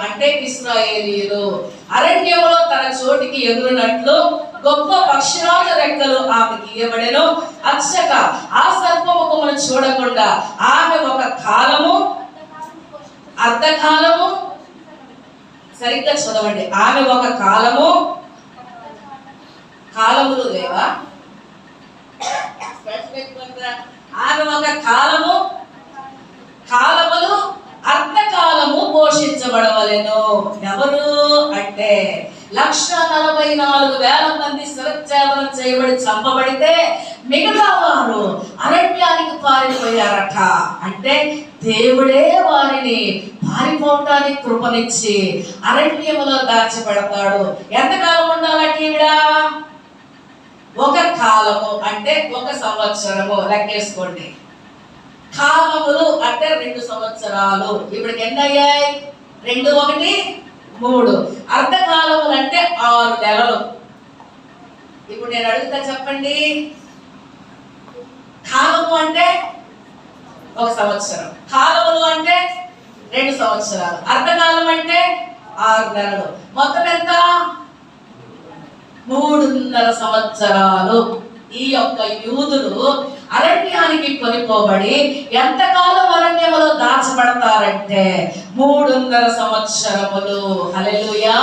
అంటే ఇశ్రాయేలీయులు అరణ్యములో తన చోటికి ఎగురునట్లు గొప్ప పక్షిరాజ రెక్కలు ఆమెకి ఇవ్వబడెను. అచ్చక ఆ సర్పముఖమును చూడకుండా ఆమె ఒక కాలము అర్ధకాలము, సరిగ్గా చదవండి, ఆమె ఒక కాలము, కాలములు లేవా, ఆమె ఒక కాలము, కాలములు అర్ధకాలము పోషించబడవలెను. ఎవరు అంటే 144,000 మంది శిరచ్ఛేదనం చేయబడి చంపబడితే మిగతా వారు అరణ్యానికి పారిపోయారట. అంటే దేవుడే వారిని పారిపోవటానికి కృపనిచ్చి అరణ్యములో దాచిపెడతాడు. ఎంతకాలం ఉండాలంటే ఈవిడ ఒక కాలము అంటే 1 సంవత్సరము లెక్కేసుకోండి. కాలములు అంటే 2 సంవత్సరాలు. ఇప్పటికి ఎన్ని అయ్యాయి? 2 1 3. అర్ధకాలములు అంటే 6 నెలలు. ఇప్పుడు నేను అడుగుతా, చెప్పండి, కాలము అంటే 1 సంవత్సరం, కాలములు అంటే 2 సంవత్సరాలు, అర్ధకాలం అంటే 6 నెలలు, మొత్తం ఎంత? 3.5 సంవత్సరాలు. ఈ యొక్క యూదులు అరణ్యానికి కొనిపోబడి ఎంతకాలం అరణ్యములో దాచబడతారంటే 3.5 సంవత్సరములు. హల్లెలూయా.